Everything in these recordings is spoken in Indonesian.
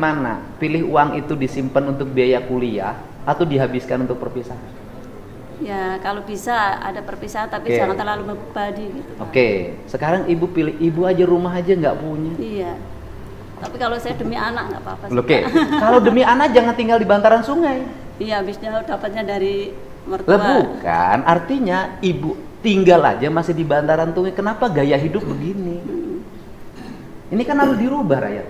Mana? Pilih uang itu disimpan untuk biaya kuliah atau dihabiskan untuk perpisahan? Ya kalau bisa ada perpisahan tapi jangan terlalu membebani gitu. Oke, sekarang ibu pilih, ibu aja rumah aja nggak punya. Iya. Tapi kalau saya demi anak nggak apa-apa. Oke, kalau demi anak jangan tinggal di bantaran sungai. Iya, habisnya dapatnya dari mertua. Lah bukan, artinya ibu tinggal aja masih di bantaran sungai. Kenapa gaya hidup begini? Ini kan harus dirubah rakyat.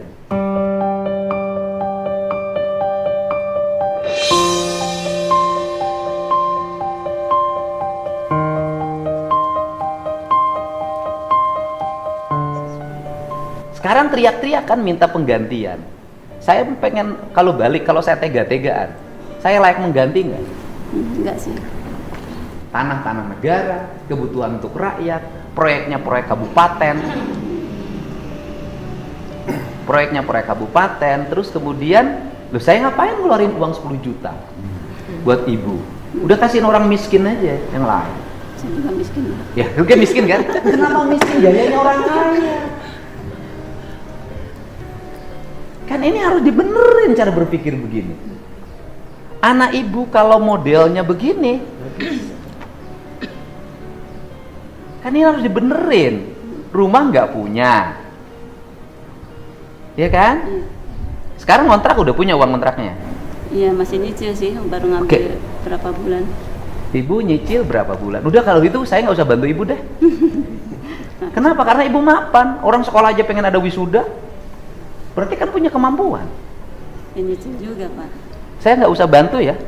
Sekarang teriak-teriak kan minta penggantian. Saya pengen kalau balik, kalau saya tega-tegaan, saya layak mengganti nggak? Enggak sih. Tanah-tanah negara, kebutuhan untuk rakyat, proyeknya proyek kabupaten, terus kemudian, loh saya ngapain ngeluarin uang 10 juta buat ibu? Udah kasihin orang miskin aja yang lain. Saya juga miskin. Ya, lu kan miskin kan? Kenapa miskin? Jadinya orang kaya. Kan ini harus dibenerin cara berpikir begini. Anak ibu kalau modelnya begini, kan ini harus dibenerin. Rumah nggak punya, ya kan? Sekarang kontrak udah punya uang kontraknya? Iya masih nyicil sih, baru ngambil berapa bulan. Ibu nyicil berapa bulan? Udah kalau gitu saya nggak usah bantu ibu deh. Kenapa? Karena ibu mapan. Orang sekolah aja pengen ada wisuda. Berarti kan punya kemampuan. Ya, nyicil juga Pak. Saya nggak usah bantu ya?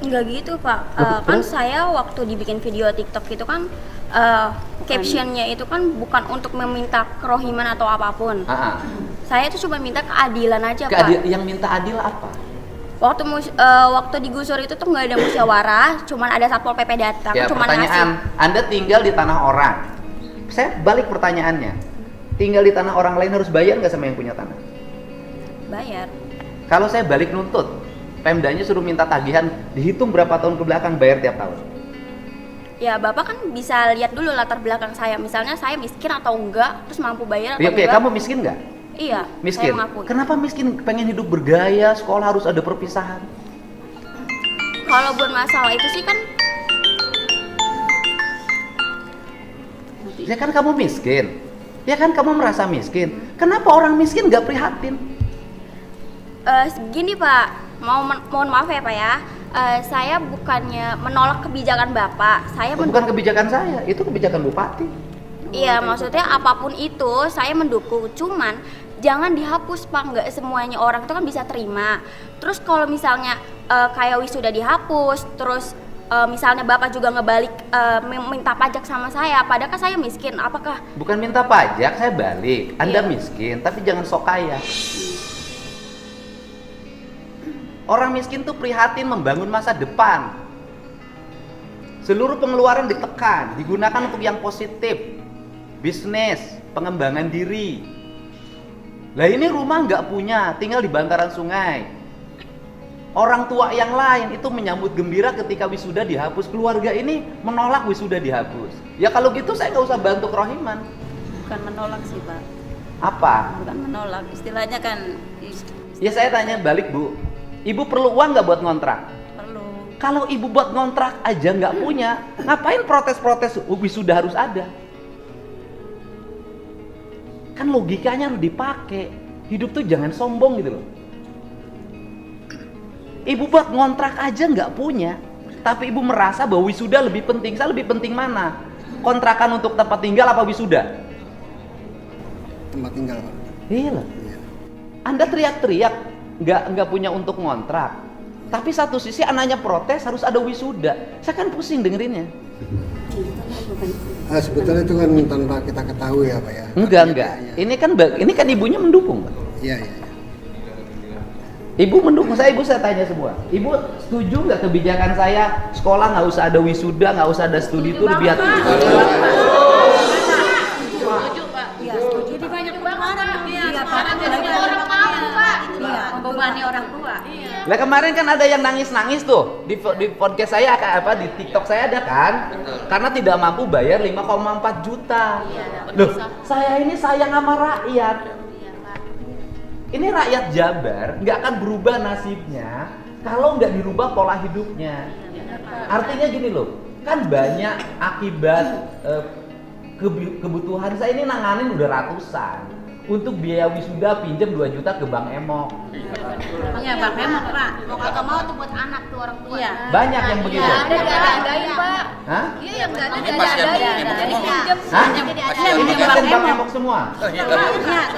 Enggak gitu Pak, kan saya waktu dibikin video TikTok itu kan captionnya itu kan bukan untuk meminta kerohiman atau apapun. Saya itu cuma minta keadilan aja Pak. Yang minta adil apa? Waktu digusur itu tuh nggak ada musyawarah, cuman ada satpol pp datang, Ya, cuman pertanyaan, ngasih. Anda tinggal di tanah orang. Saya balik pertanyaannya. Tinggal di tanah orang lain harus bayar nggak sama yang punya tanah? Bayar. Kalau saya balik nuntut, Pemdanya suruh minta tagihan, dihitung berapa tahun ke belakang bayar tiap tahun. Ya Bapak kan bisa lihat dulu latar belakang saya, misalnya saya miskin atau enggak, terus mampu bayar atau Oke, enggak. kamu miskin nggak? Iya, Miskin. saya mengakui. Kenapa miskin? Pengen hidup bergaya, sekolah harus ada perpisahan. Kalau buat masalah itu sih kan, Ya kan kamu miskin. Ya kan kamu merasa miskin. Kenapa orang miskin nggak prihatin? gini Pak, mohon maaf ya Pak ya, saya bukannya menolak kebijakan Bapak, saya Bukan kebijakan saya, itu kebijakan bupati. Iya, maksudnya apapun itu saya mendukung, cuman jangan dihapus Pak, nggak semuanya orang itu kan bisa terima. Terus kalau misalnya kayak wisuda dihapus, terus misalnya Bapak juga ngebalik minta pajak sama saya, padahal kan saya miskin, apakah? Bukan minta pajak, saya balik. Anda Iya. miskin, tapi jangan sok kaya. Orang miskin tuh prihatin membangun masa depan. Seluruh pengeluaran ditekan, digunakan untuk yang positif. Bisnis, pengembangan diri. Lah ini rumah nggak punya, tinggal di bantaran sungai. Orang tua yang lain itu menyambut gembira ketika wisuda dihapus. Keluarga ini menolak wisuda dihapus. Ya kalau gitu saya nggak usah bantu kerohiman. Bukan menolak sih Pak. Apa? Bukan menolak, istilahnya kan Ya saya tanya balik Bu, ibu perlu uang nggak buat ngontrak? perlu. Kalau ibu buat ngontrak aja nggak punya, ngapain protes-protes wisuda harus ada? Kan logikanya harus dipakai. Hidup tuh jangan sombong gitu loh. Ibu buat ngontrak aja nggak punya, tapi ibu merasa bahwa wisuda lebih penting. Saya lebih penting mana? Kontrakan untuk tempat tinggal apa wisuda? Tempat tinggal Pak. Iya. Anda teriak-teriak nggak punya untuk ngontrak, tapi satu sisi anaknya protes harus ada wisuda. Saya kan pusing dengerinnya. Sebetulnya itu kan tanpa kita ketahui ya Pak ya. Enggak. Ini kan ibunya mendukung, Pak. Iya. Ibu mendukung saya, ibu saya tanya semua. Ibu setuju nggak kebijakan saya sekolah nggak usah ada wisuda, nggak usah ada studi tour biar Setuju Pak. Iya, setuju. Jadi banyak pengeluaran. Iya, Sekarang Pak. jadi orang tua Pak. Iya, membebani orang tua. Iya. Lah kemarin kan ada yang nangis-nangis tuh di podcast saya di TikTok saya ada kan? Karena tidak mampu bayar 5,4 juta. Loh, saya ini sayang sama rakyat. Ini rakyat Jabar nggak akan berubah nasibnya kalau nggak dirubah pola hidupnya. Artinya gini loh, kan banyak akibat kebutuhan saya ini nanganin udah ratusan. Untuk biaya wisuda pinjam 2 juta ke Bang Emok. Iya, Bang Emok, Pak. Mau kagak mau tuh buat anak tuh orang tua. Iya. Banyak yang begitu. Ada diadain, Pak. Hah? Iya, yang enggak ada Ini enggak pasien ada. Emok Jadi semua. pinjam Hah? Iya, Ini pinjam kan Bang Bang Emok. Emok semua. Oh, iya,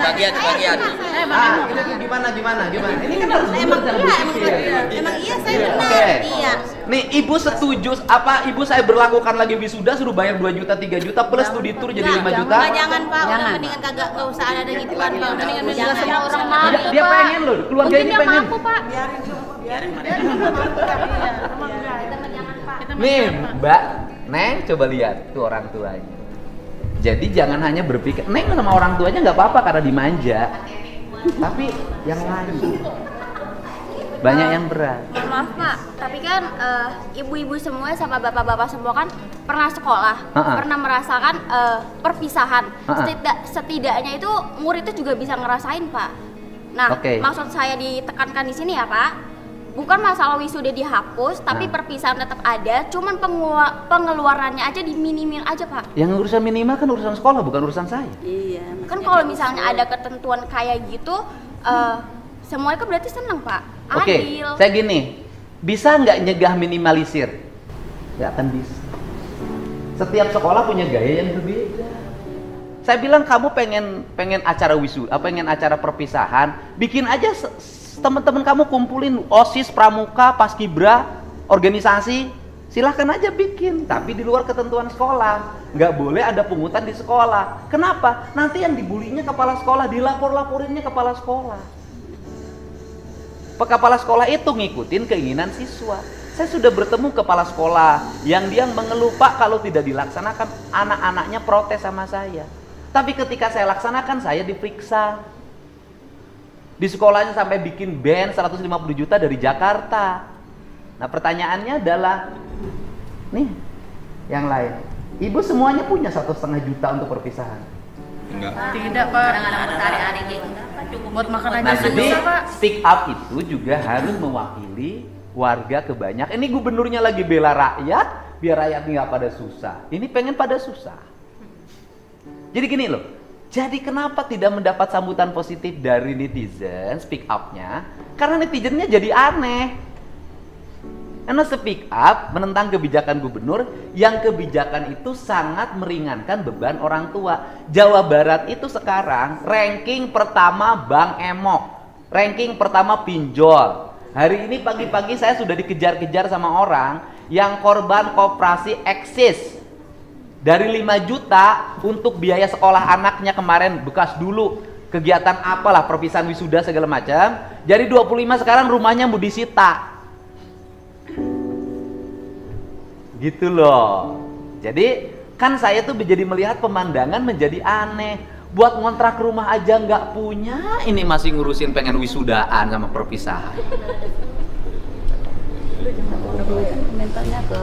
bagian. Eh, Bang Ah, Emok. ini gimana? Ini kan harus Emang benar iya, cara emang berpikir. benar. Emang iya saya Iya, benar. oke. Iya. Nih, ibu setuju apa ibu saya berlakukan lagi wisuda suruh bayar 2 juta, 3 juta plus studi tour jadi 5 juta? Jangan, Pak. Udah Jangan. mendingan kagak usah ada gituan, Pak. Mendingan Jangan semua orang mau. Dia pengen loh, keluarga Mungkin ini dia pengen. mampu, Pak. Nih, Mbak, Neng coba lihat tuh orang tuanya. Jadi jangan hanya berpikir, Neng sama orang tuanya nggak apa-apa karena dimanja. Tapi yang lain banyak yang berat. Mohon maaf Pak, tapi kan ibu-ibu semua sama bapak-bapak semua kan pernah sekolah, pernah merasakan perpisahan. Setidaknya itu murid itu juga bisa ngerasain Pak. Nah, Oke. maksud saya ditekankan di sini ya Pak, bukan masalah wisuda dihapus, tapi perpisahan tetap ada, cuman pengeluarannya aja diminimin aja Pak. Yang urusan minimal kan urusan sekolah, bukan urusan saya. Iya. Kan kalau misalnya ada ketentuan kayak gitu, semuanya kan berarti seneng Pak. Oke, Adil. saya gini, bisa nggak nyegah minimalisir? Nggak akan bisa. Setiap sekolah punya gaya yang berbeda. Saya bilang kamu pengen acara wisuda, pengen acara perpisahan, bikin aja teman-teman kamu kumpulin OSIS, Pramuka, Paskibra, organisasi, silahkan aja bikin, tapi di luar ketentuan sekolah. Nggak boleh ada pungutan di sekolah. Kenapa? Nanti yang dibulinya kepala sekolah, dilapor-laporinnya kepala sekolah. Kepala sekolah itu ngikutin keinginan siswa. Saya sudah bertemu kepala sekolah yang dia mengeluh, Pak, kalau tidak dilaksanakan anak-anaknya protes sama saya. Tapi ketika saya laksanakan, saya diperiksa. Di sekolahnya sampai bikin band 150 juta dari Jakarta. Nah, pertanyaannya adalah, nih, yang lain. Ibu semuanya punya 1,5 juta untuk perpisahan. Enggak. Tidak, Pak. Cukup buat makan aja Nah, jadi susah, Pak. speak up itu juga harus mewakili warga kebanyakan. Ini gubernurnya lagi bela rakyat, biar rakyat nggak pada susah. Ini pengen pada susah. Jadi gini loh, jadi kenapa tidak mendapat sambutan positif dari netizen speak up-nya? Karena netizennya jadi aneh. Karena speak up menentang kebijakan gubernur yang kebijakan itu sangat meringankan beban orang tua. Jawa Barat itu sekarang ranking pertama Bang Emok, ranking pertama pinjol. Hari ini pagi-pagi saya sudah dikejar-kejar sama orang yang korban koperasi eksis. Dari 5 juta untuk biaya sekolah anaknya kemarin bekas dulu kegiatan apalah perpisahan wisuda segala macam. Jadi 25 sekarang rumahnya mau disita. Gitu loh. Jadi kan saya tuh jadi melihat pemandangan menjadi aneh. Buat ngontrak rumah aja nggak punya, ini masih ngurusin pengen wisudaan sama perpisahan. Mentalnya ke